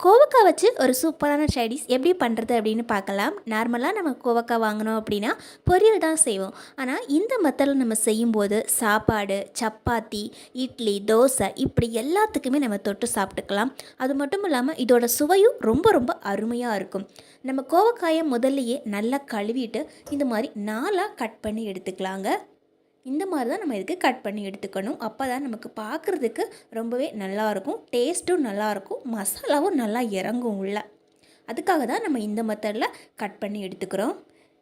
கோவக்காய் வச்சு ஒரு சூப்பரான சைடிஷ் எப்படி பண்ணுறது அப்படின்னு பார்க்கலாம். நார்மலாக நம்ம கோவக்காய் வாங்கினோம் அப்படின்னா பொரியல் தான் செய்வோம். ஆனால் இந்த மெத்தடில் நம்ம செய்யும்போது சாப்பாடு, சப்பாத்தி, இட்லி, தோசை இப்படி எல்லாத்துக்குமே நம்ம தொட்டு சாப்பிட்டுக்கலாம். அது மட்டும் இல்லாமல் இதோட சுவையும் ரொம்ப ரொம்ப அருமையாக இருக்கும். நம்ம கோவக்காயை முதல்லையே நல்லா கழுவிட்டு இந்த மாதிரி நாலாக கட் பண்ணி எடுத்துக்கலாங்க. இந்த மாதிரி தான் நம்ம இதுக்கு கட் பண்ணி எடுத்துக்கணும். அப்போ தான் நமக்கு பார்க்குறதுக்கு ரொம்பவே நல்லாயிருக்கும், டேஸ்ட்டும் நல்லாயிருக்கும், மசாலாவும் நல்லா இறங்கும் உள்ள. அதுக்காக தான் நம்ம இந்த மெத்தடில் கட் பண்ணி எடுத்துக்கிறோம்.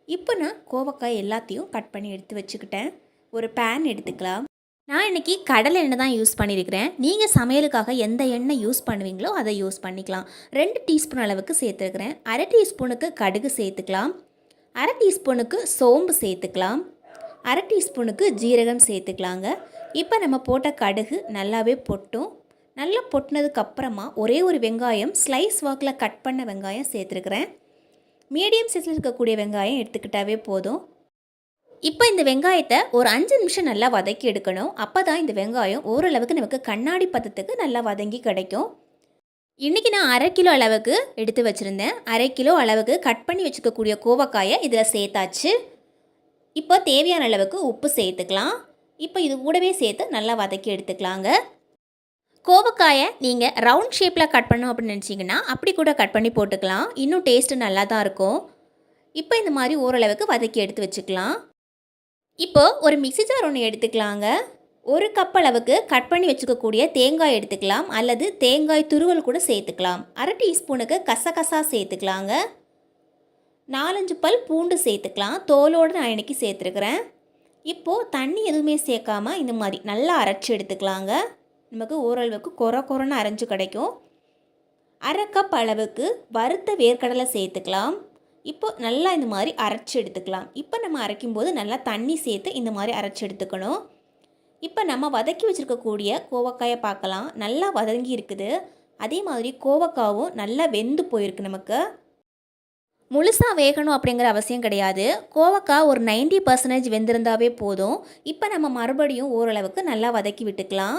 இப்போ நான் கோவக்காய் எல்லாத்தையும் கட் பண்ணி எடுத்து வச்சுக்கிட்டேன். ஒரு பேன் எடுத்துக்கலாம். நான் இன்றைக்கி கடலை எண்ணெய் தான் யூஸ் பண்ணியிருக்கிறேன். நீங்கள் சமையலுக்காக எந்த எண்ணெய் யூஸ் பண்ணுவீங்களோ அதை யூஸ் பண்ணிக்கலாம். 2 டீஸ்பூன் அளவுக்கு சேர்த்துருக்கிறேன். 1/2 டீஸ்பூனுக்கு கடுகு சேர்த்துக்கலாம். 1/2 டீஸ்பூனுக்கு சோம்பு சேர்த்துக்கலாம். 1/2 டீஸ்பூனுக்கு ஜீரகம் சேர்த்துக்கலாங்க. இப்போ நம்ம போட்ட கடுகு நல்லாவே பொட்டும். நல்லா பொட்டினதுக்கப்புறமா ஒரே ஒரு வெங்காயம் ஸ்லைஸ் வாக்கில் கட் பண்ண வெங்காயம் சேர்த்துருக்குறேன். மீடியம் சைஸில் இருக்கக்கூடிய வெங்காயம் எடுத்துக்கிட்டாவே போதும். இப்போ இந்த வெங்காயத்தை ஒரு 5 நிமிஷம் நல்லா வதக்கி எடுக்கணும். அப்போ தான் இந்த வெங்காயம் ஓரளவுக்கு நமக்கு கண்ணாடி பதத்துக்கு நல்லா வதங்கி கிடைக்கும். இன்றைக்கி நான் 1/2 கிலோ அளவுக்கு எடுத்து வச்சுருந்தேன். 1/2 கிலோ அளவுக்கு கட் பண்ணி வச்சுக்கக்கூடிய கோவக்காயை இதில் சேர்த்தாச்சு. இப்போ தேவையான அளவுக்கு உப்பு சேர்த்துக்கலாம். இப்போ இது கூடவே சேர்த்து நல்லா வதக்கி எடுத்துக்கலாங்க. கோவக்காயை நீங்கள் ரவுண்ட் ஷேப்பில் கட் பண்ணணும் அப்படின்னு நினச்சிங்கன்னா அப்படி கூட கட் பண்ணி போட்டுக்கலாம். இன்னும் டேஸ்ட்டு நல்லா தான் இருக்கும். இப்போ இந்த மாதிரி ஓரளவுக்கு வதக்கி எடுத்து வச்சுக்கலாம். இப்போது ஒரு மிக்ஸி ஜார் ஒன்று எடுத்துக்கலாங்க. 1 கப் அளவுக்கு கட் பண்ணி வச்சுக்கக்கூடிய தேங்காய் எடுத்துக்கலாம், அல்லது தேங்காய் துருவல் கூட சேர்த்துக்கலாம். 1/2 டீஸ்பூனுக்கு கசகசா சேர்த்துக்கலாங்க. 4-5 பல் பூண்டு சேர்த்துக்கலாம். தோலோடு நான் இன்றைக்கி சேர்த்துருக்குறேன். இப்போது தண்ணி எதுவுமே சேர்க்காமல் இந்த மாதிரி நல்லா அரைச்சி எடுத்துக்கலாங்க. நமக்கு ஓரளவுக்கு கொரன்னு அரைஞ்சு கிடைக்கும். 1/2 கப் அளவுக்கு வறுத்த வேர்க்கடலை சேர்த்துக்கலாம். இப்போது நல்லா இந்த மாதிரி அரைச்சி எடுத்துக்கலாம். இப்போ நம்ம அரைக்கும்போது நல்லா தண்ணி சேர்த்து இந்த மாதிரி அரைச்சி எடுத்துக்கணும். இப்போ நம்ம வதக்கி வச்சுருக்கக்கூடிய கோவக்காயை பார்க்கலாம். நல்லா வதங்கி இருக்குது. அதே மாதிரி கோவக்காவும் நல்லா வெந்து போயிருக்கு. நமக்கு முழுசாக வேகணும் அப்படிங்கிற அவசியம் கிடையாது. கோவக்காய் ஒரு 90% வெந்திருந்தாவே போதும். இப்போ நம்ம மறுபடியும் ஓரளவுக்கு நல்லா வதக்கி விட்டுக்கலாம்.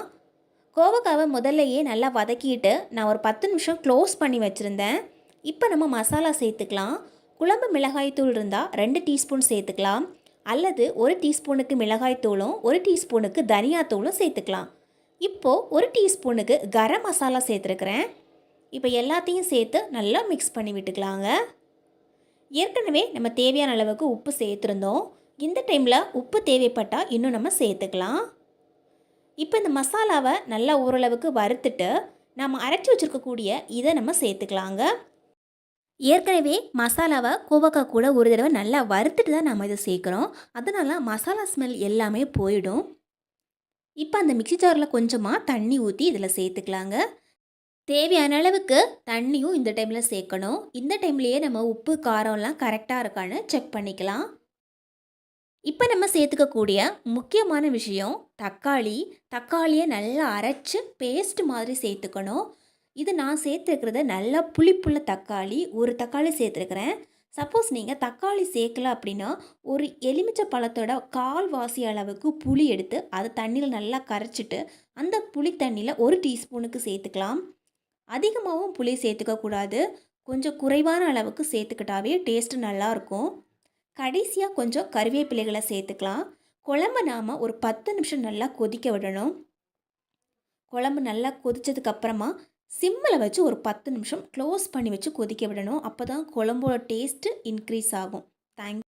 கோவக்காவை முதல்லையே நல்லா வதக்கிட்டு நான் ஒரு 10 நிமிஷம் க்ளோஸ் பண்ணி வச்சுருந்தேன். இப்போ நம்ம மசாலா சேர்த்துக்கலாம். குழம்பு மிளகாய்த்தூள் இருந்தால் 2 டீஸ்பூன் சேர்த்துக்கலாம், அல்லது 1 டீஸ்பூனுக்கு மிளகாய்த்தூளும் 1 டீஸ்பூனுக்கு தனியாத்தூளும் சேர்த்துக்கலாம். இப்போது 1 டீஸ்பூனுக்கு கரம் மசாலா சேர்த்துருக்குறேன். இப்போ எல்லாத்தையும் சேர்த்து நல்லா மிக்ஸ் பண்ணி விட்டுக்கலாங்க. ஏற்கனவே நம்ம தேவையான அளவுக்கு உப்பு சேர்த்துருந்தோம். இந்த டைமில் உப்பு தேவைப்பட்டால் இன்னும் நம்ம சேர்த்துக்கலாம். இப்போ இந்த மசாலாவை நல்லா ஓரளவுக்கு வறுத்துட்டு நம்ம அரைச்சி வச்சுருக்கக்கூடிய இதை நம்ம சேர்த்துக்கலாங்க. ஏற்கனவே மசாலாவை கோவக்காய் கூட ஒரு தடவை நல்லா வறுத்துட்டு தான் நம்ம இதை சேர்க்குறோம். அதனால் மசாலா ஸ்மெல் எல்லாமே போயிடும். இப்போ அந்த மிக்ஸி ஜாரில் கொஞ்சமாக தண்ணி ஊற்றி இதில் சேர்த்துக்கலாங்க. தேவையான அளவுக்கு தண்ணியும் இந்த டைமில் சேர்க்கணும். இந்த டைம்லேயே நம்ம உப்பு காரம்லாம் கரெக்டாக இருக்கான்னு செக் பண்ணிக்கலாம். இப்போ நம்ம சேர்த்துக்கக்கூடிய முக்கியமான விஷயம் தக்காளியை நல்லா அரைச்சி பேஸ்ட் மாதிரி சேர்த்துக்கணும். இது நான் சேர்த்துருக்கிறத நல்லா புளிப்புள்ள தக்காளி, ஒரு தக்காளி சேர்த்துருக்குறேன். சப்போஸ் நீங்கள் தக்காளி சேர்க்கல அப்படின்னா ஒரு எலுமிச்சை பழத்தோட 1/4 வாசி அளவுக்கு புளி எடுத்து அதை தண்ணியில் நல்லா கரைச்சிட்டு அந்த புளி தண்ணியில் 1 டீஸ்பூனுக்கு சேர்த்துக்கலாம். அதிகமாகவும் புளி சேர்த்துக்கக்கூடாது. கொஞ்சம் குறைவான அளவுக்கு சேர்த்துக்கிட்டாவே டேஸ்ட்டு நல்லாயிருக்கும். கடைசியாக கொஞ்சம் கருவேப்பிலைகளை சேர்த்துக்கலாம். குழம்பு நாம் ஒரு 10 நிமிஷம் நல்லா கொதிக்க விடணும். குழம்பு நல்லா கொதித்ததுக்கப்புறமா சிம்மில் வச்சு ஒரு 10 நிமிஷம் க்ளோஸ் பண்ணி வச்சு கொதிக்க விடணும். அப்போ தான் குழம்போட டேஸ்ட்டு இன்க்ரீஸ் ஆகும். தேங்க்யூ.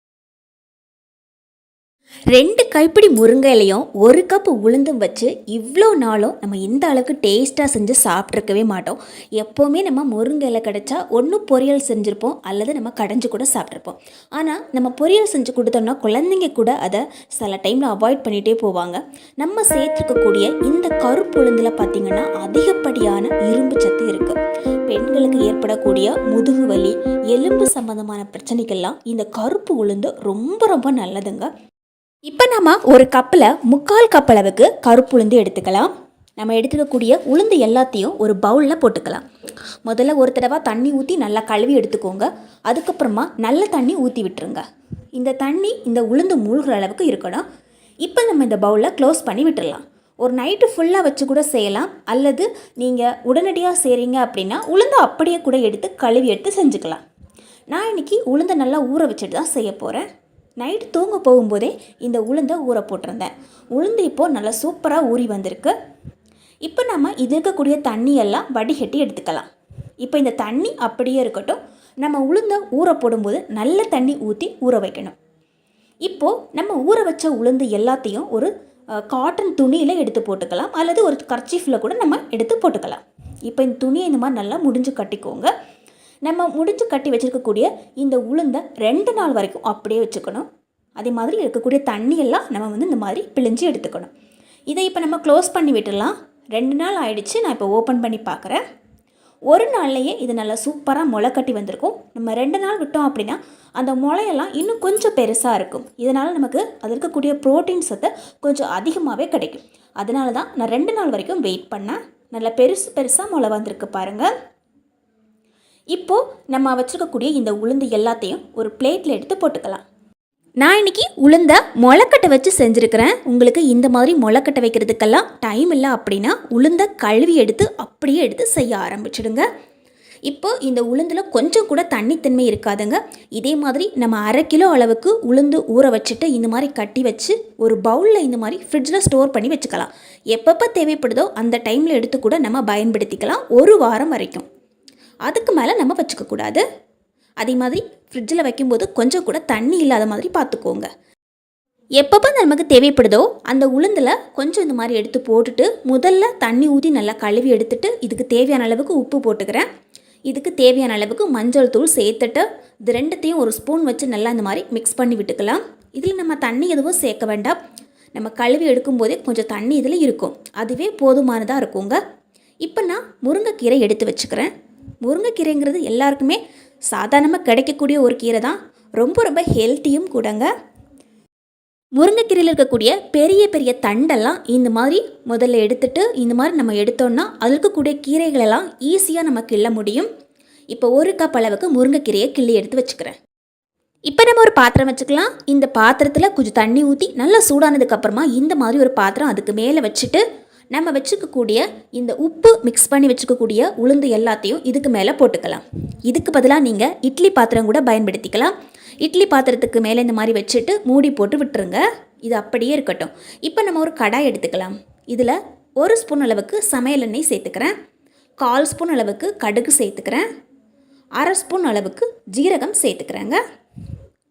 2 கைப்பிடி முருங்கை இலையும் 1 கப் உளுந்தும் வச்சு இவ்வளோ நாளும் நம்ம இந்த அளவுக்கு டேஸ்ட்டாக செஞ்சு சாப்பிட்ருக்கவே மாட்டோம். எப்போவுமே நம்ம முருங்கை இலை கிடச்சா ஒன்று பொரியல் செஞ்சுருப்போம், அல்லது நம்ம கடைஞ்சி கூட சாப்பிட்ருப்போம். ஆனால் நம்ம பொரியல் செஞ்சு கொடுத்தோம்னா குழந்தைங்க கூட அதை சில டைமில் அவாய்ட் பண்ணிகிட்டே போவாங்க. நம்ம சேர்த்துருக்கக்கூடிய இந்த கருப்பு உளுந்தில் பார்த்திங்கன்னா அதிகப்படியான இரும்பு சத்து இருக்குது. பெண்களுக்கு ஏற்படக்கூடிய முதுகு வலி, எலும்பு சம்பந்தமான பிரச்சனைகள்லாம் இந்த கருப்பு உளுந்து ரொம்ப ரொம்ப நல்லதுங்க. இப்போ நம்ம ஒரு கப்பில் 3/4 கப் அளவுக்கு கருப்பு உளுந்து எடுத்துக்கலாம். நம்ம எடுத்துக்கக்கூடிய உளுந்து எல்லாத்தையும் ஒரு பவுலில் போட்டுக்கலாம். முதல்ல ஒரு தடவை தண்ணி ஊற்றி நல்லா கழுவி எடுத்துக்கோங்க. அதுக்கப்புறமா நல்ல தண்ணி ஊற்றி விட்டுருங்க. இந்த தண்ணி இந்த உளுந்து மூழ்கிற அளவுக்கு இருக்கணும். இப்போ நம்ம இந்த பவுலில் க்ளோஸ் பண்ணி விட்டுடலாம். ஒரு நைட்டு ஃபுல்லாக வச்சு கூட செய்யலாம். அல்லது நீங்கள் உடனடியாக செய்கிறீங்க அப்படின்னா உளுந்தை அப்படியே கூட எடுத்து கழுவி எடுத்து செஞ்சுக்கலாம். நான் இன்றைக்கி உளுந்தை நல்லா ஊற வச்சுட்டு தான் செய்ய போகிறேன். நைட்டு தூங்க போகும்போதே இந்த உளுந்தை ஊற போட்டிருந்தேன். உளுந்து இப்போது நல்லா சூப்பராக ஊறி வந்திருக்கு. இப்போ நம்ம இது இருக்கக்கூடிய தண்ணியெல்லாம் வடிகட்டி எடுத்துக்கலாம். இப்போ இந்த தண்ணி அப்படியே இருக்கட்டும். நம்ம உளுந்தை ஊற போடும்போது நல்ல தண்ணி ஊற்றி ஊற வைக்கணும். இப்போது நம்ம ஊற வச்ச உளுந்து எல்லாத்தையும் ஒரு காட்டன் துணியில் எடுத்து போட்டுக்கலாம். அல்லது ஒரு கர்ச்சீஃபில் கூட நம்ம எடுத்து போட்டுக்கலாம். இப்போ இந்த துணியை இந்த மாதிரி நல்லா முடிஞ்சு கட்டிக்கோங்க. நம்ம முடிஞ்சு கட்டி வச்சுருக்கக்கூடிய இந்த உளுந்தை 2 நாள் வரைக்கும் அப்படியே வச்சுக்கணும். அதே மாதிரி இருக்கக்கூடிய தண்ணியெல்லாம் நம்ம இந்த மாதிரி பிழிஞ்சு எடுத்துக்கணும். இதை இப்போ நம்ம க்ளோஸ் பண்ணி விட்டுடலாம். 2 நாள் ஆயிடுச்சு. நான் இப்போ ஓப்பன் பண்ணி பார்க்குறேன். ஒரு நாள்லையே இது நல்லா சூப்பராக முளை கட்டி வந்திருக்கும். நம்ம 2 நாள் விட்டோம் அப்படின்னா அந்த முளையெல்லாம் இன்னும் கொஞ்சம் பெருசாக இருக்கும். இதனால் நமக்கு அது இருக்கக்கூடிய ப்ரோட்டீன் சத்தை கொஞ்சம் அதிகமாகவே கிடைக்கும். அதனால தான் நான் 2 நாள் வரைக்கும் வெயிட் பண்ணேன். நல்லா பெருசாக முளை வந்திருக்கு பாருங்கள். இப்போது நம்ம வச்சுருக்கக்கூடிய இந்த உளுந்து எல்லாத்தையும் ஒரு பிளேட்டில் எடுத்து போட்டுக்கலாம். நான் இன்றைக்கி உளுந்தை முளைக்கட்டை வச்சு செஞ்சுருக்கிறேன். உங்களுக்கு இந்த மாதிரி முளைக்கட்டை வைக்கிறதுக்கெல்லாம் டைம் இல்லை அப்படின்னா உளுந்தை கழுவி எடுத்து அப்படியே எடுத்து செய்ய ஆரம்பிச்சிடுங்க. இப்போது இந்த உளுந்தில் கொஞ்சம் கூட தண்ணித்தன்மை இருக்காதுங்க. இதே மாதிரி நம்ம 1/2 கிலோ அளவுக்கு உளுந்து ஊற வச்சுட்டு இந்த மாதிரி கட்டி வச்சு ஒரு பவுலில் இந்த மாதிரி ஃப்ரிட்ஜில் ஸ்டோர் பண்ணி வச்சுக்கலாம். எப்பப்போ தேவைப்படுதோ அந்த டைமில் எடுத்து கூட நம்ம பயன்படுத்திக்கலாம். 1 வாரம் வரைக்கும். அதுக்கு மேலே நம்ம வச்சுக்கக்கூடாது. அதே மாதிரி ஃப்ரிட்ஜில் வைக்கும்போது கொஞ்சம் கூட தண்ணி இல்லாத மாதிரி பார்த்துக்கோங்க. எப்பப்போ நமக்கு தேவைப்படுதோ அந்த உளுந்தில் கொஞ்சம் இந்த மாதிரி எடுத்து போட்டுட்டு முதல்ல தண்ணி ஊற்றி நல்லா கழுவி எடுத்துட்டு இதுக்கு தேவையான அளவுக்கு உப்பு போட்டுக்கிறேன். இதுக்கு தேவையான அளவுக்கு மஞ்சள் தூள் சேர்த்துட்டு இது ரெண்டுத்தையும் ஒரு ஸ்பூன் வச்சு நல்லா இந்த மாதிரி மிக்ஸ் பண்ணி விட்டுக்கலாம். இதில் நம்ம தண்ணி எதுவும் சேர்க்க வேண்டாம். நம்ம கழுவி எடுக்கும்போதே கொஞ்சம் தண்ணி இதில் இருக்கும். அதுவே போதுமானதாக இருக்குங்க. இப்போ நான் முருங்கைக்கீரை எடுத்து வச்சுக்கிறேன். முருங்கைக்கீரைங்கிறது எல்லாருக்குமே சாதாரணமாக கிடைக்கக்கூடிய ஒரு கீரை தான். ரொம்ப ரொம்ப ஹெல்த்தியும் கூடங்க. முருங்கைக்கீரையில் இருக்கக்கூடிய பெரிய பெரிய தண்டெல்லாம் இந்த மாதிரி முதல்ல எடுத்துட்டு இந்த மாதிரி நம்ம எடுத்தோன்னா அதில் இருக்கக்கூடிய கீரைகளெல்லாம் ஈஸியாக நம்ம கிள்ள முடியும். இப்போ 1 கப் அளவுக்கு முருங்கைக்கீரையை கிள்ளி எடுத்து வச்சுக்கிறேன். இப்போ நம்ம ஒரு பாத்திரம் வச்சுக்கலாம். இந்த பாத்திரத்தில் கொஞ்சம் தண்ணி ஊற்றி நல்லா சூடானதுக்கப்புறமா இந்த மாதிரி ஒரு பாத்திரம் அதுக்கு மேலே வச்சுட்டு நம்ம வச்சுக்கக்கூடிய இந்த உப்பு மிக்ஸ் பண்ணி வச்சுக்கக்கூடிய உளுந்து எல்லாத்தையும் இதுக்கு மேலே போட்டுக்கலாம். இதுக்கு பதிலாக நீங்கள் இட்லி பாத்திரம் கூட பயன்படுத்திக்கலாம். இட்லி பாத்திரத்துக்கு மேலே இந்த மாதிரி வச்சுட்டு மூடி போட்டு விட்டுருங்க. இது அப்படியே இருக்கட்டும். இப்போ நம்ம ஒரு கடாய் எடுத்துக்கலாம். இதில் 1 ஸ்பூன் அளவுக்கு சமையல் எண்ணெய் சேர்த்துக்கிறேன். 1/4 ஸ்பூன் அளவுக்கு கடுகு சேர்த்துக்கிறேன். 1/2 ஸ்பூன் அளவுக்கு ஜீரகம் சேர்த்துக்கிறேங்க.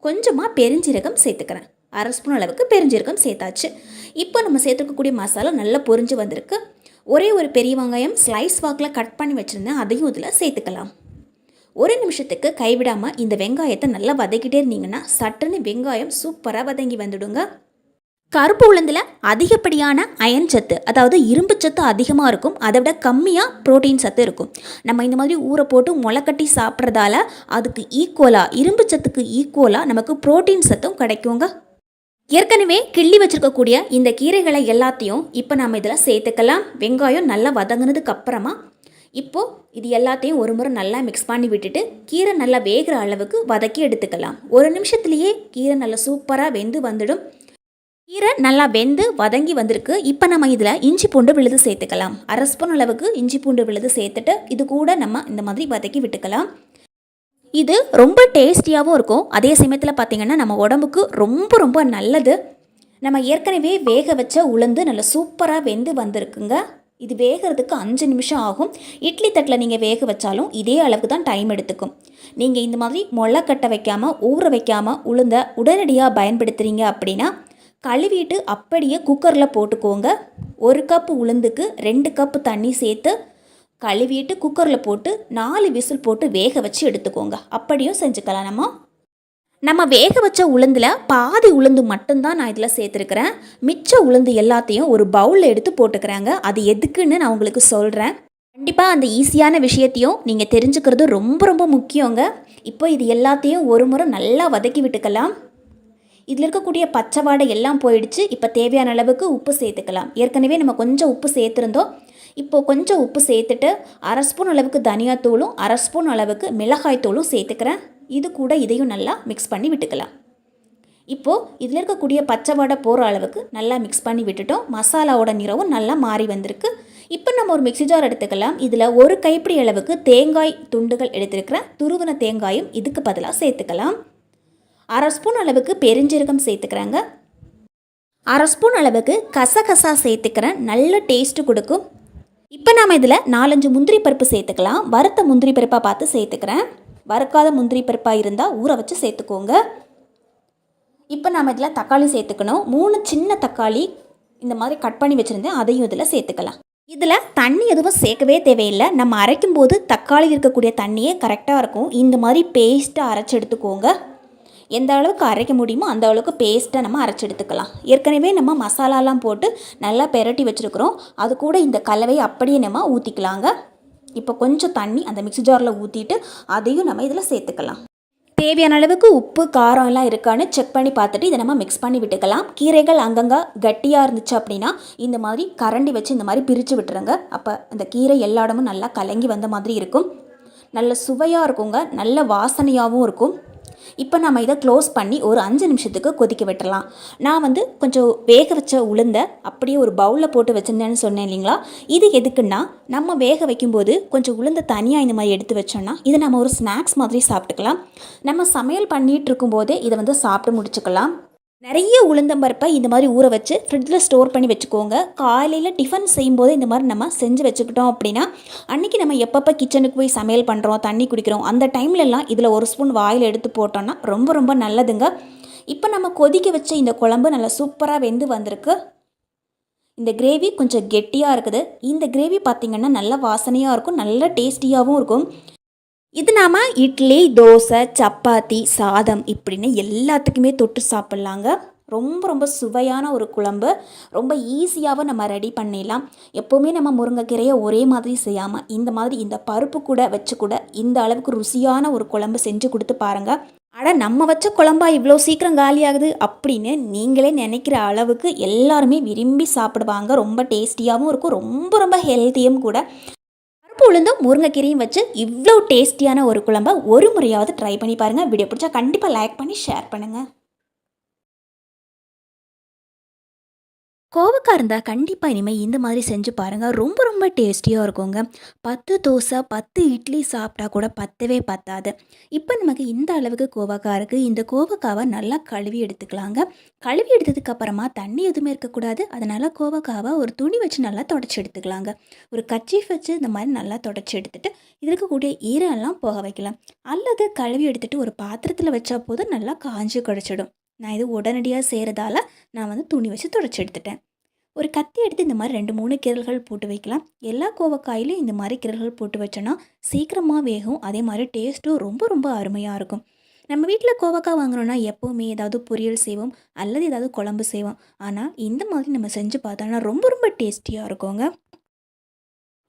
கொஞ்சமாக பெருஞ்சீரகம் சேர்த்துக்கிறேன். 1/2 ஸ்பூன் அளவுக்கு பெருஞ்சீரகம் சேர்த்தாச்சு. இப்போ நம்ம சேர்த்துக்கக்கூடிய மசாலா நல்லா பொரிஞ்சு வந்திருக்கு. ஒரே ஒரு பெரிய வெங்காயம் ஸ்லைஸ் வாக்கில் கட் பண்ணி வச்சுருந்தேன். அதையும் இதில் சேர்த்துக்கலாம். 1 நிமிஷத்துக்கு கைவிடாமல் இந்த வெங்காயத்தை நல்லா வதக்கிட்டே இருந்தீங்கன்னா சட்டுன்னு வெங்காயம் சூப்பராக வதங்கி வந்துடுங்க. கருப்பு உளுந்தில் அதிகப்படியான அயன் சத்து, அதாவது இரும்பு சத்து அதிகமாக இருக்கும். அதை விட கம்மியாக புரோட்டீன் சத்து இருக்கும். நம்ம இந்த மாதிரி ஊற போட்டு முளைக்கட்டி சாப்பிட்றதால அதுக்கு ஈக்குவலாக, இரும்பு சத்துக்கு ஈக்குவலாக நமக்கு புரோட்டீன் சத்தும் கிடைக்குங்க. ஏற்கனவே கிள்ளி வச்சுருக்கக்கூடிய இந்த கீரைகளை எல்லாத்தையும் இப்போ நம்ம இதில் சேர்த்துக்கலாம். வெங்காயம் நல்லா வதங்கினதுக்கு அப்புறமா இப்போது இது எல்லாத்தையும் ஒரு முறை நல்லா மிக்ஸ் பண்ணி விட்டுட்டு கீரை நல்லா வேகிற அளவுக்கு வதக்கி எடுத்துக்கலாம். 1 நிமிஷத்துலேயே கீரை நல்லா சூப்பராக வெந்து வந்துடும். கீரை நல்லா வெந்து வதங்கி வந்திருக்கு. இப்போ நம்ம இதில் இஞ்சி பூண்டு விழுது சேர்த்துக்கலாம். 1/2 ஸ்பூன் அளவுக்கு இஞ்சி பூண்டு விழுது சேர்த்துட்டு இது கூட நம்ம இந்த மாதிரி வதக்கி விட்டுக்கலாம். இது ரொம்ப டேஸ்டியாகவும் இருக்கும். அதே சமயத்தில் பார்த்திங்கன்னா நம்ம உடம்புக்கு ரொம்ப ரொம்ப நல்லது. நம்ம ஏற்கனவே வேக வச்ச உளுந்து நல்லா சூப்பராக வெந்து வந்திருக்குங்க. இது வேகிறதுக்கு 5 நிமிஷம் ஆகும். இட்லி தட்டில் நீங்கள் வேக வச்சாலும் இதே அளவுக்கு தான் டைம் எடுத்துக்கும். நீங்கள் இந்த மாதிரி முளைக்கட்டை வைக்காமல் ஊற வைக்காமல் உளுந்த உடனடியாக பயன்படுத்துகிறீங்க அப்படின்னா கழுவிட்டு அப்படியே குக்கரில் போட்டுக்கோங்க. 1 கப்பு உளுந்துக்கு 2 கப்பு தண்ணி சேர்த்து கழுவிட்டு குக்கரில் போட்டு 4 விசில் போட்டு வேக வச்சு எடுத்துக்கோங்க. அப்படியும் செஞ்சுக்கலாம். நம்ம வேக வச்ச உளுந்தில் பாதி உளுந்து மட்டும்தான் நான் இதில் சேர்த்துருக்கிறேன். மிச்ச உளுந்து எல்லாத்தையும் ஒரு பவுலில் எடுத்து போட்டுக்கிறாங்க. அது எதுக்குன்னு நான் உங்களுக்கு சொல்கிறேன். கண்டிப்பாக அந்த ஈஸியான விஷயத்தையும் நீங்கள் தெரிஞ்சுக்கிறது ரொம்ப ரொம்ப முக்கியங்க. இப்போ இது எல்லாத்தையும் ஒரு முறை நல்லா வதக்கி விட்டுக்கலாம். இதில் இருக்கக்கூடிய பச்சை வாடை எல்லாம் போயிடுச்சு. இப்போ தேவையான அளவுக்கு உப்பு சேர்த்துக்கலாம். ஏற்கனவே நம்ம கொஞ்சம் உப்பு சேர்த்துருந்தோம். இப்போது கொஞ்சம் உப்பு சேர்த்துட்டு 1/2 ஸ்பூன் அளவுக்கு தனியாத்தூளும் 1/2 ஸ்பூன் அளவுக்கு மிளகாய் தூளும் சேர்த்துக்கிறேன். இது கூட இதையும் நல்லா மிக்ஸ் பண்ணி விட்டுக்கலாம். இப்போது இதில் இருக்கக்கூடிய பச்சை வடை போகிற அளவுக்கு நல்லா மிக்ஸ் பண்ணி விட்டுட்டோம். மசாலாவோட நிறவும் நல்லா மாறி வந்திருக்கு. இப்போ நம்ம ஒரு மிக்ஸி ஜார் எடுத்துக்கலாம். இதில் ஒரு கைப்பிடி அளவுக்கு தேங்காய் துண்டுகள் எடுத்துருக்கிறேன். துருவின தேங்காயும் இதுக்கு பதிலாக சேர்த்துக்கலாம். 1/2 ஸ்பூன் அளவுக்கு பெருஞ்சீரகம் சேர்த்துக்கிறேங்க. 1/2 ஸ்பூன் அளவுக்கு கசகசா சேர்த்துக்கிறேன். நல்ல டேஸ்ட்டு கொடுக்கும். இப்போ நாம் இதில் 4-5 முந்திரி பருப்பு சேர்த்துக்கலாம். வறுத்த முந்திரி பருப்பாக பார்த்து சேர்த்துக்கிறேன். வறுக்காத முந்திரி பருப்பாக இருந்தால் ஊற வச்சு சேர்த்துக்கோங்க. இப்போ நாம் இதில் தக்காளி சேர்த்துக்கணும். 3 சின்ன தக்காளி இந்த மாதிரி கட் பண்ணி வச்சுருந்தேன், அதையும் இதில் சேர்த்துக்கலாம். இதில் தண்ணி எதுவும் சேர்க்கவே தேவையில்லை. நம்ம அரைக்கும் போது தக்காளி இருக்கக்கூடிய தண்ணியே கரெக்டாக இருக்கும். இந்த மாதிரி பேஸ்ட்டாக அரைச்சி எடுத்துக்கோங்க. எந்த அளவுக்கு அரைக்க முடியுமோ அந்த அளவுக்கு பேஸ்ட்டாக நம்ம அரைச்சி எடுத்துக்கலாம். ஏற்கனவே நம்ம மசாலாலாம் போட்டு நல்லா பெரட்டி வச்சுருக்குறோம். அது கூட இந்த கலவையை அப்படியே நம்ம ஊற்றிக்கலாங்க. இப்போ கொஞ்சம் தண்ணி அந்த மிக்ஸி ஜாரில் ஊற்றிட்டு அதையும் நம்ம இதில் சேர்த்துக்கலாம். தேவையான அளவுக்கு உப்பு காரம் எல்லாம் இருக்கான்னு செக் பண்ணி பார்த்துட்டு இதை நம்ம மிக்ஸ் பண்ணி விட்டுக்கலாம். கீரைகள் அங்கங்கே கட்டியாக இருந்துச்சு அப்படின்னா இந்த மாதிரி கரண்டி வச்சு இந்த மாதிரி பிரித்து விட்டுருங்க. அப்போ அந்த கீரை எல்லா இடமும் நல்லா கலங்கி வந்த மாதிரி இருக்கும். நல்ல சுவையாக இருக்குங்க, நல்ல வாசனையாகவும் இருக்கும். இப்போ நம்ம இதை க்ளோஸ் பண்ணி ஒரு 5 நிமிஷத்துக்கு கொதிக்க விட்டுறலாம். நான் வந்து கொஞ்சம் வேக வச்ச உளுந்தை அப்படியே ஒரு பவுலில் போட்டு வச்சுருந்தேன்னு சொன்னேன் இல்லைங்களா. இது எதுக்குன்னா, நம்ம வேக வைக்கும்போது கொஞ்சம் உளுந்தை தனியாக இந்த மாதிரி எடுத்து வச்சோன்னா இதை நம்ம ஒரு ஸ்நாக்ஸ் மாதிரி சாப்பிட்டுக்கலாம். நம்ம சமையல் பண்ணிகிட்டு இருக்கும்போதே இதை வந்து சாப்பிட்டு முடிச்சுக்கலாம். நிறைய உளுந்தம்பருப்பை இந்த மாதிரி ஊற வச்சு ஃப்ரிட்ஜில் ஸ்டோர் பண்ணி வச்சுக்கோங்க. காலையில் டிஃபன் செய்யும்போது இந்த மாதிரி நம்ம செஞ்சு வச்சுக்கிட்டோம் அப்படின்னா அன்றைக்கி நம்ம எப்பப்போ கிச்சனுக்கு போய் சமையல் பண்ணுறோம், தண்ணி குடிக்கிறோம், அந்த டைம்லலாம் இதில் ஒரு ஸ்பூன் வாயில் எடுத்து போட்டோன்னா ரொம்ப ரொம்ப நல்லதுங்க. இப்போ நம்ம கொதிக்க வச்ச இந்த குழம்பு நல்லா சூப்பராக வெந்து வந்திருக்கு. இந்த கிரேவி கொஞ்சம் கெட்டியாக இருக்குது. இந்த கிரேவி பார்த்திங்கன்னா நல்ல வாசனையாக இருக்கும், நல்ல டேஸ்டியாகவும் இருக்கும். இது நாம் இட்லி, தோசை, சப்பாத்தி, சாதம் இப்படின்னு எல்லாத்துக்குமே தொட்டு சாப்பிட்லாங்க. ரொம்ப ரொம்ப சுவையான ஒரு குழம்பு. ரொம்ப ஈஸியாகவும் நம்ம ரெடி பண்ணிடலாம். எப்போவுமே நம்ம முருங்கைக்கீரையை ஒரே மாதிரி செய்யாமல் இந்த மாதிரி இந்த பருப்பு கூட வச்சு கூட இந்த அளவுக்கு ருசியான ஒரு குழம்பு செஞ்சு கொடுத்து பாருங்கள். நம்ம வச்ச குழம்பா இவ்வளோ சீக்கிரம் காலியாகுது அப்படின்னு நீங்களே நினைக்கிற அளவுக்கு எல்லாருமே விரும்பி சாப்பிடுவாங்க. ரொம்ப டேஸ்டியாகவும் இருக்கும், ரொம்ப ரொம்ப ஹெல்த்தியும் கூட. பருப்பு உளுந்தும் முருங்கைக்கீரையும் வச்சு இவ்வளோ டேஸ்டியான ஒரு குழம்பை ஒரு முறையாவது ட்ரை பண்ணி பாருங்கள். வீடியோ பிடிச்சா கண்டிப்பாக லைக் பண்ணி ஷேர் பண்ணுங்கள். கோவக்காய் இருந்தால் கண்டிப்பாக இனிமேல் இந்த மாதிரி செஞ்சு பாருங்கள். ரொம்ப ரொம்ப டேஸ்டியாக இருக்குங்க. 10 தோசை 10 இட்லி சாப்பிட்டா கூட பத்தவே பத்தாது. இப்போ நமக்கு இந்த அளவுக்கு கோவக்காய் இருக்குது. இந்த கோவக்காவை நல்லா கழுவி எடுத்துக்கலாங்க. கழுவி எடுத்ததுக்கப்புறமா தண்ணி எதுவுமே இருக்கக்கூடாது. அதனால் கோவக்காவை ஒரு துணி வச்சு நல்லா தொடச்சி எடுத்துக்கலாங்க. ஒரு கர்ச்சீஃப் வச்சு இந்த மாதிரி நல்லா தொடச்சி எடுத்துகிட்டு இது இருக்கக்கூடிய ஈரெல்லாம் போக வைக்கலாம். அல்லது கழுவி எடுத்துகிட்டு ஒரு பாத்திரத்தில் வச்சா போதும் நல்லா காஞ்சி கிடச்சிடும். நான் இது உடனடியாக செய்கிறதால நான் வந்து துணி வச்சு தொடச்சி எடுத்துட்டேன். ஒரு கத்தி எடுத்து இந்த மாதிரி 2-3 கீரல்கள் போட்டு வைக்கலாம். எல்லா கோவக்காயிலையும் இந்த மாதிரி கீரல்கள் போட்டு வச்சோன்னா சீக்கிரமாக வேகும். அதே மாதிரி டேஸ்ட்டும் ரொம்ப ரொம்ப அருமையாக இருக்கும். நம்ம வீட்டில் கோவக்காய் வாங்குறோன்னா எப்போவுமே ஏதாவது பொரியல் செய்வோம் அல்லது ஏதாவது குழம்பு செய்வோம். ஆனால் இந்த மாதிரி நம்ம செஞ்சு பார்த்தோன்னா ரொம்ப ரொம்ப டேஸ்டியாக இருக்குங்க.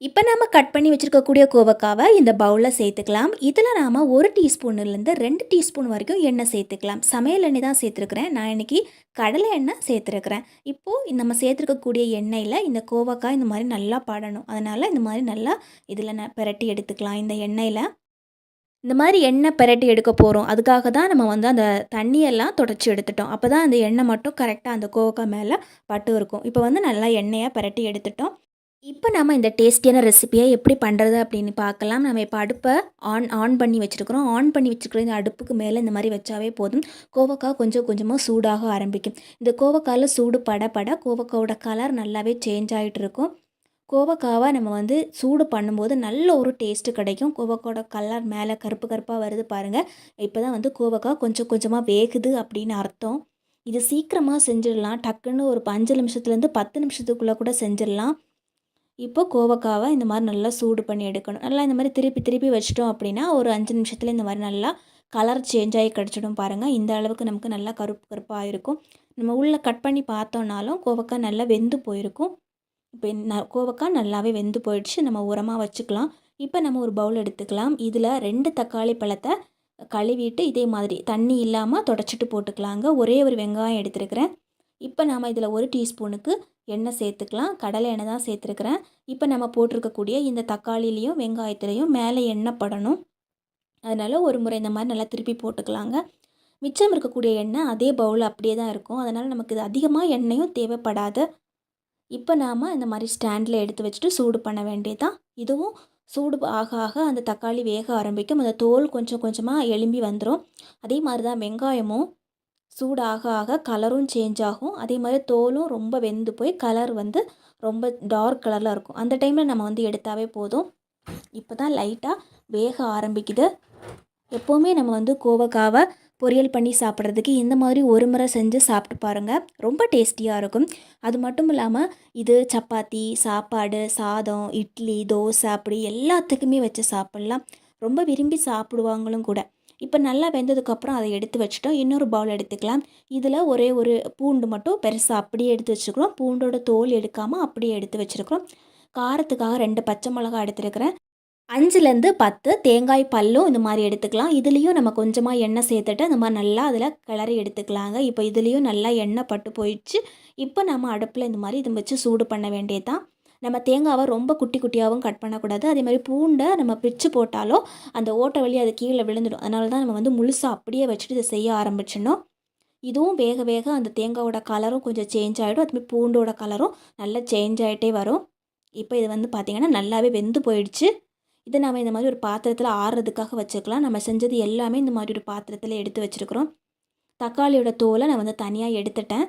இப்போ நம்ம கட் பண்ணி வச்சுருக்கக்கூடிய கோவக்காவை இந்த பவுலில் சேர்த்துக்கலாம். இதில் நாம் 1 டீஸ்பூன்லேருந்து 2 டீஸ்பூன் வரைக்கும் எண்ணெய் சேர்த்துக்கலாம். சமையல் எண்ணெய் தான் சேர்த்துருக்குறேன். நான் இன்றைக்கி கடலை எண்ணெய் சேர்த்துருக்குறேன். இப்போது நம்ம சேர்த்துருக்கக்கூடிய எண்ணெயில் இந்த கோவக்காய் இந்த மாதிரி நல்லா படணும். அதனால் இந்த மாதிரி நல்லா இதில் பிரட்டி எடுத்துக்கலாம். இந்த எண்ணெயில் இந்த மாதிரி எண்ணெய் பிரட்டி எடுக்க போகிறோம். அதுக்காக தான் நம்ம வந்து அந்த தண்ணியெல்லாம் தொடச்சி எடுத்துட்டோம். அப்போ தான் அந்த எண்ணெய் மட்டும் கரெக்டாக அந்த கோவக்காய் மேலே பட்டு இருக்கும். இப்போ வந்து நல்லா எண்ணெயை பிரட்டி எடுத்துட்டோம். இப்போ நம்ம இந்த டேஸ்டியான ரெசிபியை எப்படி பண்ணுறது அப்படின்னு பார்க்கலாம். நம்ம இப்போ அடுப்பை ஆன் பண்ணி வச்சுருக்குறோம். ஆன் பண்ணி வச்சுருக்கிற இந்த அடுப்புக்கு மேலே இந்த மாதிரி வச்சாவே போதும். கோவக்காய் கொஞ்சம் கொஞ்சமாக சூடாக ஆரம்பிக்கும். இந்த கோவக்காயில் சூடு பட கோவக்காயோட கலர் நல்லாவே சேஞ்ச் ஆகிட்டு இருக்கும். கோவக்காவை நம்ம வந்து சூடு பண்ணும்போது நல்ல ஒரு டேஸ்ட்டு கிடைக்கும். கோவக்காயோட கலர் மேலே கருப்பு கருப்பாக வருது பாருங்கள். இப்போ தான் வந்து கோவக்காய் கொஞ்சம் கொஞ்சமாக வேகுது அப்படின்னு அர்த்தம். இது சீக்கிரமாக செஞ்சிடலாம். டக்குன்னு ஒரு 5 நிமிஷத்துலேருந்து 10 நிமிஷத்துக்குள்ளே கூட செஞ்சிடலாம். இப்போ கோவக்காவை இந்த மாதிரி நல்லா சூடு பண்ணி எடுக்கணும். நல்லா இந்த மாதிரி திருப்பி வச்சிட்டோம் அப்படின்னா ஒரு 5 நிமிஷத்தில் இந்த மாதிரி நல்லா கலர் சேஞ்ச் ஆகி கிடச்சிடும் பாருங்கள். இந்த அளவுக்கு நமக்கு நல்லா கருப்பு கருப்பாக இருக்கும். நம்ம உள்ளே கட் பண்ணி பார்த்தோன்னாலும் கோவக்காய் நல்லா வெந்து போயிருக்கும். இப்போ கோவக்காய் நல்லாவே வெந்து போயிடுச்சு. நம்ம உரமாக வச்சுக்கலாம். இப்போ நம்ம ஒரு பவுல் எடுத்துக்கலாம். இதில் 2 தக்காளி பழத்தை கழுவிட்டு இதே மாதிரி தண்ணி இல்லாமல் தொடச்சிட்டு போட்டுக்கலாங்க. ஒரே ஒரு வெங்காயம் எடுத்துருக்கிறேன். இப்போ நாம் இதில் 1 டீஸ்பூனுக்கு எண்ணெய் சேர்த்துக்கலாம். கடலை எண்ணெய் தான் சேர்த்துருக்குறேன். இப்போ நம்ம போட்டிருக்கக்கூடிய இந்த தக்காளிலையும் வெங்காயத்துலேயும் மேலே எண்ணெய் படணும். அதனால் ஒரு முறை இந்த மாதிரி நல்லா திருப்பி போட்டுக்கலாங்க. மிச்சம் இருக்கக்கூடிய எண்ணெய் அதே பவுல் அப்படியே தான் இருக்கும். அதனால் நமக்கு இது அதிகமாக எண்ணெயும் தேவைப்படாது. இப்போ நாம் இந்த மாதிரி ஸ்டாண்டில் எடுத்து வச்சுட்டு சூடு பண்ண வேண்டியதுதான். இதுவும் சூடு ஆக ஆக அந்த தக்காளி வேக ஆரம்பிக்கும். அந்த தோல் கொஞ்சம் கொஞ்சமாக எலும்பி வந்துடும். அதே மாதிரி தான் வெங்காயமும் சூடு ஆக ஆக கலரும் சேஞ்ச் ஆகும். அதே மாதிரி தோலும் ரொம்ப வெந்து போய் கலர் வந்து ரொம்ப டார்க் கலரில் இருக்கும். அந்த டைமில் நம்ம வந்து எடுத்தாவே போதும். இப்போ தான் லைட்டாக வேக ஆரம்பிக்குது. எப்போவுமே நம்ம வந்து கோவக்காவை பொரியல் பண்ணி சாப்பிட்றதுக்கு இந்த மாதிரி ஒரு முறை செஞ்சு சாப்பிட்டு பாருங்கள். ரொம்ப டேஸ்டியாக இருக்கும். அது மட்டும் இல்லாமல் இது சப்பாத்தி, சாப்பாடு, சாதம், இட்லி, தோசை அப்படி எல்லாத்துக்குமே வச்சு சாப்பிட்லாம். ரொம்ப விரும்பி சாப்பிடுவாங்களும் கூட. இப்போ நல்லா வெந்ததுக்கப்புறம் அதை எடுத்து வச்சுட்டோம். இன்னொரு பவுல் எடுத்துக்கலாம். இதில் ஒரே ஒரு பூண்டு மட்டும் பெருசாக அப்படியே எடுத்து வச்சுக்கிறோம். பூண்டோட தோல் எடுக்காமல் அப்படியே எடுத்து வச்சுருக்கிறோம். காரத்துக்காக 2 பச்சை மிளகாய் எடுத்துருக்கிறேன். 5லேருந்து 10 தேங்காய் பல்லும் இந்த மாதிரி எடுத்துக்கலாம். இதுலேயும் நம்ம கொஞ்சமாக எண்ணெய் சேர்த்துட்டு அந்த மாதிரி நல்லா அதில் கிளறி எடுத்துக்கலாங்க. இப்போ இதுலேயும் நல்லா எண்ணெய் பட்டு போயிடுச்சு. இப்போ நம்ம அடுப்பில் இந்த மாதிரி இதை வச்சு சூடு பண்ண வேண்டியது தான். நம்ம தேங்காவை ரொம்ப குட்டி குட்டியாகவும் கட் பண்ணக்கூடாது. அதே மாதிரி பூண்டை நம்ம பிச்சு போட்டாலும் அந்த ஓட்டை வழி அது கீழே விழுந்துடும். அதனால தான் நம்ம வந்து முழுசாக அப்படியே வச்சுட்டு இதை செய்ய ஆரம்பிச்சிடணும். இதுவும் வேக வேக அந்த தேங்காயோட கலரும் கொஞ்சம் சேஞ்ச் ஆகிடும். அதுமாதிரி பூண்டோட கலரும் நல்லா சேஞ்ச் ஆகிட்டே வரும். இப்போ இது வந்து பார்த்திங்கன்னா நல்லாவே வெந்து போயிடுச்சு. இதை நம்ம இந்த மாதிரி ஒரு பாத்திரத்தில் ஆறுறதுக்காக வச்சுக்கலாம். நம்ம செஞ்சது எல்லாமே இந்த மாதிரி ஒரு பாத்திரத்தில் எடுத்து வச்சுருக்குறோம். தக்காளியோட தோலை நான் வந்து தனியாக எடுத்துட்டேன்.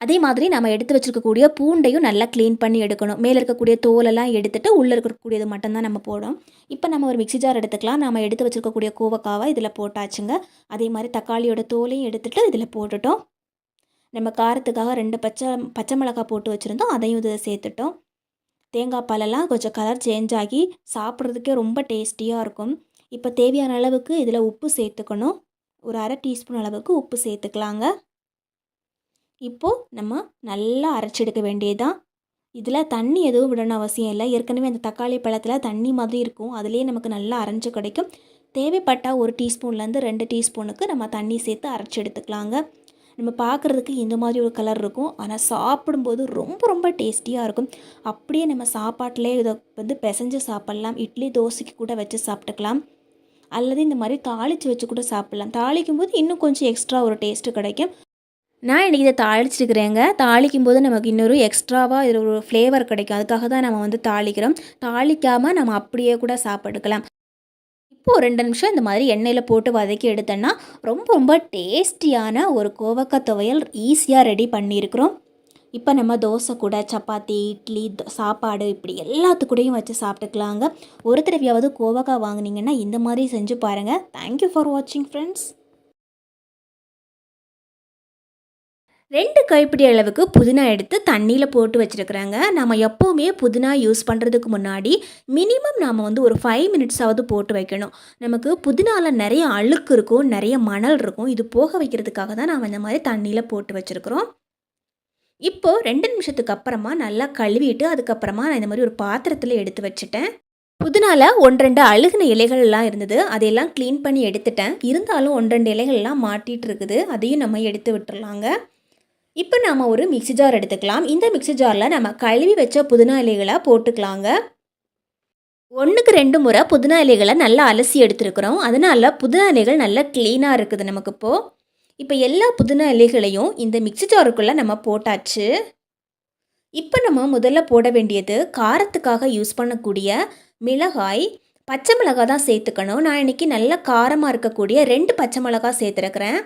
அதே மாதிரி நம்ம எடுத்து வச்சுருக்கக்கூடிய பூண்டையும் நல்லா க்ளீன் பண்ணி எடுக்கணும். மேலே இருக்கக்கூடிய தோலெல்லாம் எடுத்துகிட்டு உள்ளே இருக்கக்கூடியது மட்டும்தான் நம்ம போடும். இப்போ நம்ம ஒரு மிக்ஸி ஜார் எடுத்துக்கலாம். நம்ம எடுத்து வச்சுருக்கக்கூடிய கோவக்காவை இதில் போட்டாச்சுங்க. அதே மாதிரி தக்காளியோட தோலையும் எடுத்துகிட்டு இதில் போட்டுட்டோம். நம்ம காரத்துக்காக 2 பச்சை மிளகாய் போட்டு வச்சுருந்தோம். அதையும் இதில் சேர்த்துட்டோம். தேங்காய் பாலெல்லாம் கொஞ்சம் கலர் சேஞ்ச் ஆகி சாப்பிட்றதுக்கே ரொம்ப டேஸ்டியாக இருக்கும். இப்போ தேவையான அளவுக்கு இதில் உப்பு சேர்த்துக்கணும். ஒரு 1/2 டீஸ்பூன் அளவுக்கு உப்பு சேர்த்துக்கலாங்க. இப்போது நம்ம நல்லா அரைச்செடுக்க வேண்டியதுதான். இதில் தண்ணி எதுவும் விடணும் அவசியம் இல்லை. ஏற்கனவே அந்த தக்காளி பழத்தில் தண்ணி மாதிரி இருக்கும். அதுலேயே நமக்கு நல்லா அரைஞ்சு கிடைக்கும். தேவைப்பட்டால் 1 டீஸ்பூன்லேருந்து 2 டீஸ்பூனுக்கு நம்ம தண்ணி சேர்த்து அரைச்சி எடுத்துக்கலாங்க. நம்ம பார்க்குறதுக்கு இந்த மாதிரி ஒரு கலர் இருக்கும். ஆனால் சாப்பிடும்போது ரொம்ப ரொம்ப டேஸ்டியாக இருக்கும். அப்படியே நம்ம சாப்பாட்டிலே இதை வந்து பிசைஞ்சு சாப்பிட்லாம். இட்லி, தோசைக்கு கூட வச்சு சாப்பிட்டுக்கலாம். அல்லது இந்த மாதிரி தாளித்து வச்சு கூட சாப்பிட்லாம். தாளிக்கும் போது இன்னும் கொஞ்சம் எக்ஸ்ட்ரா ஒரு டேஸ்ட்டு கிடைக்கும். நான் இன்றைக்கி இதை தாளிச்சிருக்கிறேங்க. தாளிக்கும் போது நமக்கு இன்னொரு எக்ஸ்ட்ராவாக இதில் ஒரு ஃப்ளேவர் கிடைக்கும். அதுக்காக தான் நம்ம வந்து தாளிக்கிறோம். தாளிக்காமல் நம்ம அப்படியே கூட சாப்பிட்டுக்கலாம். இப்போது 2 நிமிஷம் இந்த மாதிரி எண்ணெயில் போட்டு வதக்கி எடுத்தோன்னா ரொம்ப ரொம்ப டேஸ்டியான ஒரு கோவக்காய் துவையல் ஈஸியாக ரெடி பண்ணியிருக்கிறோம். இப்போ நம்ம தோசை கூட, சப்பாத்தி, இட்லி, சாப்பாடு இப்படி எல்லாத்துக்கூடையும் வச்சு சாப்பிட்டுக்கலாங்க. ஒரு தடவையாவது கோவக்காய் வாங்கினீங்கன்னா இந்த மாதிரி செஞ்சு பாருங்கள். தேங்க்யூ ஃபார் வாட்சிங் ஃப்ரெண்ட்ஸ். 2 கைப்பிடி அளவுக்கு புதினா எடுத்து தண்ணியில் போட்டு வச்சுருக்குறாங்க. நம்ம எப்போவுமே புதினா யூஸ் பண்ணுறதுக்கு முன்னாடி மினிமம் நாம் வந்து ஒரு 5 மினிட்ஸாவது போட்டு வைக்கணும். நமக்கு புதினாவில் நிறைய அழுக்கு இருக்கும், நிறைய மணல் இருக்கும். இது போக வைக்கிறதுக்காக தான் நாம் இந்த மாதிரி தண்ணியில் போட்டு வச்சுருக்குறோம். இப்போது 2 நிமிஷத்துக்கு அப்புறமா நல்லா கழுவிட்டு அதுக்கப்புறமா நான் இந்த மாதிரி ஒரு பாத்திரத்தில் எடுத்து வச்சுட்டேன். புதினால 1-2 அழுகின இலைகள்லாம் இருந்தது. அதையெல்லாம் க்ளீன் பண்ணி எடுத்துட்டேன். இருந்தாலும் 1-2 இலைகள்லாம் மாட்டிகிட்டு இருக்குது. அதையும் நம்ம எடுத்து விட்டுறலாங்க. இப்போ நாம் ஒரு மிக்ஸி ஜார் எடுத்துக்கலாம். இந்த மிக்ஸி ஜாரில் நம்ம கழுவி வச்ச புதினா இலைகளை போட்டுக்கலாங்க. 1க்கு 2 முறை புதினா இலைகளை நல்லா அலசி எடுத்துருக்குறோம். அதனால் புதினா இலைகள் நல்லா க்ளீனாக இருக்குது நமக்கு இப்போது. இப்போ எல்லா புதினா இலைகளையும் இந்த மிக்ஸி ஜாருக்குள்ளே நம்ம போட்டாச்சு. இப்போ நம்ம முதல்ல போட வேண்டியது காரத்துக்காக யூஸ் பண்ணக்கூடிய மிளகாய், பச்சை மிளகாய் தான் சேர்த்துக்கணும். நான் இன்றைக்கி நல்லா காரமாக இருக்கக்கூடிய 2 பச்சை மிளகாய் சேர்த்துருக்குறேன்.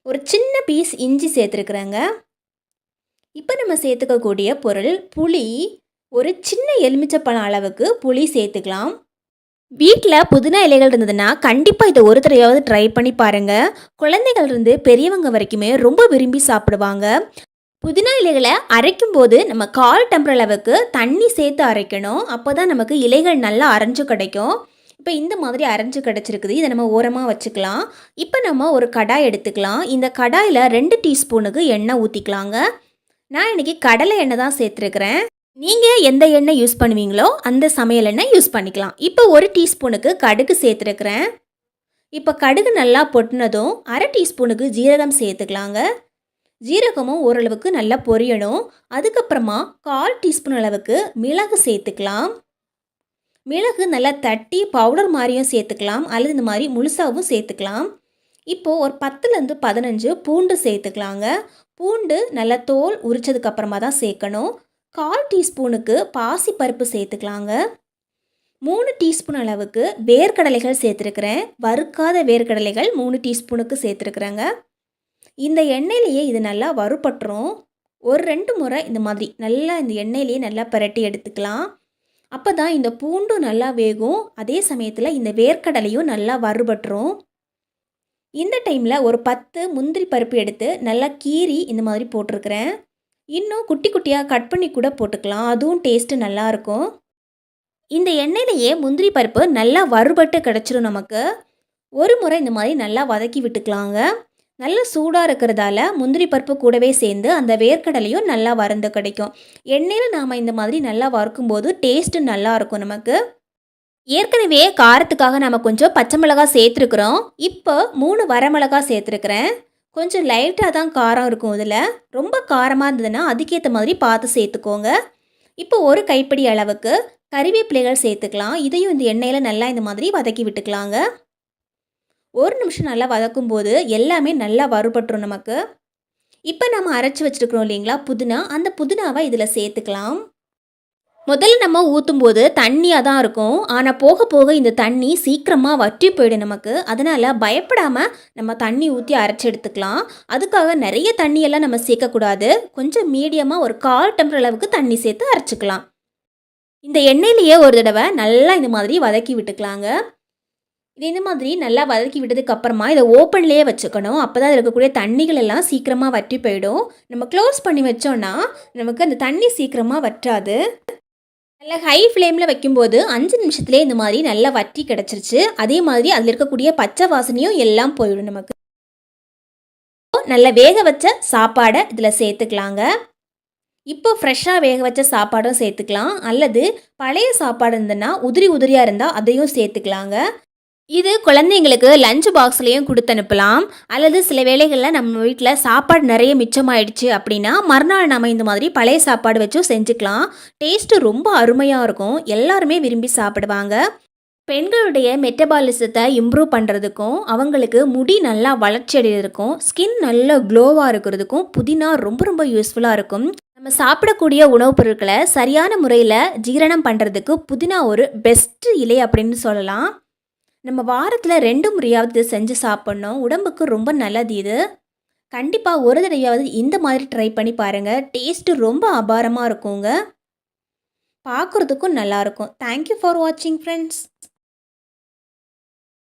ஒரு சின்ன பீஸ் இஞ்சி சேர்த்துருக்குறேங்க. இப்போ நம்ம சேர்த்துக்கக்கூடிய பொருள் புளி, ஒரு சின்ன எலுமிச்சப்பழம் அளவுக்கு புளி சேர்த்துக்கலாம். வீட்டில் புதினா இலைகள் இருந்ததுன்னா கண்டிப்பாக இதை ஒரு தடவையாவது ட்ரை பண்ணி பாருங்கள். குழந்தைகள்லேருந்து பெரியவங்க வரைக்குமே ரொம்ப விரும்பி சாப்பிடுவாங்க. புதினா இலைகளை அரைக்கும் போது நம்ம 1/4 டம்ளர் அளவுக்கு தண்ணி சேர்த்து அரைக்கணும். அப்போ தான் நமக்கு இலைகள் நல்லா அரைஞ்சு கிடைக்கும். இப்போ இந்த மாதிரி அரைஞ்சு கிடச்சிருக்குது. இதை நம்ம ஓரமாக வச்சுக்கலாம். இப்போ நம்ம ஒரு கடாய் எடுத்துக்கலாம். இந்த கடாயில் 2 டீஸ்பூனுக்கு எண்ணெய் ஊற்றிக்கலாங்க. நான் இன்றைக்கி கடலை எண்ணெய் தான் சேர்த்துருக்குறேன். நீங்கள் எந்த எண்ணெய் யூஸ் பண்ணுவீங்களோ அந்த சமையல் எண்ணெய் யூஸ் பண்ணிக்கலாம். இப்போ 1 டீஸ்பூனுக்கு கடுகு சேர்த்துருக்குறேன். இப்போ கடுகு நல்லா பொட்டினதும் 1/2 டீஸ்பூனுக்கு ஜீரகம் சேர்த்துக்கலாங்க. ஜீரகமும் ஓரளவுக்கு நல்லா பொரியணும். அதுக்கப்புறமா 1/4 டீஸ்பூன் அளவுக்கு மிளகு சேர்த்துக்கலாம். மிளகு நல்லா தட்டி பவுடர் மாதிரியும் சேர்த்துக்கலாம், அல்லது இந்த மாதிரி முழுசாகவும் சேர்த்துக்கலாம். இப்போது ஒரு 10லேருந்து 15 பூண்டு சேர்த்துக்கலாங்க. பூண்டு நல்லா தோல் உரிச்சதுக்கு அப்புறமா தான் சேர்க்கணும். 1/4 டீஸ்பூனுக்கு பாசிப்பருப்பு சேர்த்துக்கலாங்க. 3 டீஸ்பூன் அளவுக்கு வேர்க்கடலைகள் சேர்த்துருக்கிறேன். வறுக்காத வேர்க்கடலைகள் 3 டீஸ்பூனுக்கு சேர்த்துருக்குறேங்க. இந்த எண்ணெயிலேயே இது நல்லா வறுபட்டுரும். ஒரு 2 முறை இந்த மாதிரி நல்லா இந்த எண்ணெயிலேயே நல்லா பிரட்டி எடுத்துக்கலாம். அப்போ தான் இந்த பூண்டும் நல்லா வேகும். அதே சமயத்தில் இந்த வேர்க்கடலையும் நல்லா வறுபட்டுரும். இந்த டைமில் ஒரு 10 முந்திரி பருப்பு எடுத்து நல்லா கீறி இந்த மாதிரி போட்டிருக்கிறேன். இன்னும் குட்டி குட்டியாக கட் பண்ணி கூட போட்டுக்கலாம். அதுவும் டேஸ்ட்டு நல்லாயிருக்கும். இந்த எண்ணெயிலேயே முந்திரி பருப்பு நல்லா வறுபட்டு கிடச்சிரும் நமக்கு. ஒரு முறை இந்த மாதிரி நல்லா வதக்கி விட்டுக்கலாங்க. நல்ல சூடாக இருக்கிறதால முந்திரி பருப்பு கூடவே சேர்ந்து அந்த வேர்க்கடலையும் நல்லா வறுந்து கிடைக்கும். எண்ணெயில் நாம் இந்த மாதிரி நல்லா வறுக்கும்போது டேஸ்ட்டு நல்லாயிருக்கும் நமக்கு. ஏற்கனவே காரத்துக்காக நம்ம கொஞ்சம் பச்சை மிளகாய் சேர்த்துருக்குறோம். இப்போ 3 வரமிளகாய் சேர்த்துருக்குறேன். கொஞ்சம் லைட்டாக தான் காரம் இருக்கும் இதில். ரொம்ப காரமாக இருந்ததுன்னா அதுக்கேற்ற மாதிரி பார்த்து சேர்த்துக்கோங்க. இப்போ ஒரு கைப்பிடி அளவுக்கு கறிவேப்பிலைகள் சேர்த்துக்கலாம். இதையும் இந்த எண்ணெயில் நல்லா இந்த மாதிரி வதக்கி விட்டுக்கலாங்க. ஒரு நிமிஷம் நல்லா வதக்கும்போது எல்லாமே நல்லா வறுபட்டுரும் நமக்கு. இப்போ நம்ம அரைச்சி வச்சுருக்கிறோம் இல்லைங்களா புதினா, அந்த புதினாவை இதில் சேர்த்துக்கலாம். முதல்ல நம்ம ஊற்றும்போது தண்ணியாக தான் இருக்கும். ஆனால் போக போக இந்த தண்ணி சீக்கிரமாக வற்றி போயிடும் நமக்கு. அதனால் பயப்படாமல் நம்ம தண்ணி ஊற்றி அரைச்சி எடுத்துக்கலாம். அதுக்காக நிறைய தண்ணியெல்லாம் நம்ம சேர்க்கக்கூடாது. கொஞ்சம் மீடியமாக ஒரு 1/4 டம்ளர் அளவுக்கு தண்ணி சேர்த்து அரைச்சிக்கலாம். இந்த எண்ணெயிலேயே ஒரு தடவை நல்லா இந்த மாதிரி வதக்கி விட்டுக்கலாங்க. இது இந்த மாதிரி நல்லா வதக்கி விட்டதுக்கு அப்புறமா இதை ஓப்பன்லேயே வச்சுக்கணும். அப்போ தான் இருக்கக்கூடிய தண்ணிகள் எல்லாம் சீக்கிரமாக வற்றி போயிடும். நம்ம க்ளோஸ் பண்ணி வச்சோன்னா நமக்கு அந்த தண்ணி சீக்கிரமாக வற்றாது. நல்லா ஹை ஃப்ளேமில் வைக்கும்போது 5 நிமிஷத்துலேயே இந்த மாதிரி நல்லா வற்றி கிடச்சிருச்சு. அதே மாதிரி அதில் இருக்கக்கூடிய பச்சை வாசனையும் எல்லாம் போயிடும் நமக்கு. நல்லா வேக வச்ச சாப்பாடை இதில் சேர்த்துக்கலாங்க. இப்போ ஃப்ரெஷ்ஷாக வேக வச்ச சாப்பாடும் சேர்த்துக்கலாம். அல்லது பழைய சாப்பாடு இருந்ததுன்னா உதிரி உதிரியாக இருந்தால் அதையும் சேர்த்துக்கலாங்க. இது குழந்தைங்களுக்கு லஞ்ச் பாக்ஸ்லேயும் கொடுத்து அனுப்பலாம். அல்லது சில வேளைகளில் நம்ம வீட்டில் சாப்பாடு நிறைய மிச்சமாயிடுச்சு அப்படின்னா மறுநாள் நம்ம இந்த மாதிரி பழைய சாப்பாடு வச்சும் செஞ்சுக்கலாம். டேஸ்ட்டு ரொம்ப அருமையாக இருக்கும். எல்லாருமே விரும்பி சாப்பிடுவாங்க. பெண்களுடைய மெட்டபாலிசத்தை இம்ப்ரூவ் பண்ணுறதுக்கும் அவங்களுக்கு முடி நல்லா வளர்ச்சி அடைகிறதுக்கும் ஸ்கின் நல்ல க்ளோவாக இருக்கிறதுக்கும் புதினா ரொம்ப ரொம்ப யூஸ்ஃபுல்லாக இருக்கும். நம்ம சாப்பிடக்கூடிய உணவுப் பொருட்களை சரியான முறையில் ஜீரணம் பண்ணுறதுக்கு புதினா ஒரு பெஸ்ட்டு இலை அப்படின்னு சொல்லலாம். நம்ம வாரத்தில் 2 முறையாவது செஞ்சு சாப்பிட்ணும். உடம்புக்கு ரொம்ப நல்லது இது. கண்டிப்பாக ஒரு தடவையாவது இந்த மாதிரி ட்ரை பண்ணி பாருங்கள். டேஸ்ட்டு ரொம்ப அபாரமாக இருக்குங்க. பார்க்குறதுக்கும் நல்லாயிருக்கும். தேங்க்யூ ஃபார் வாட்சிங் ஃப்ரெண்ட்ஸ்.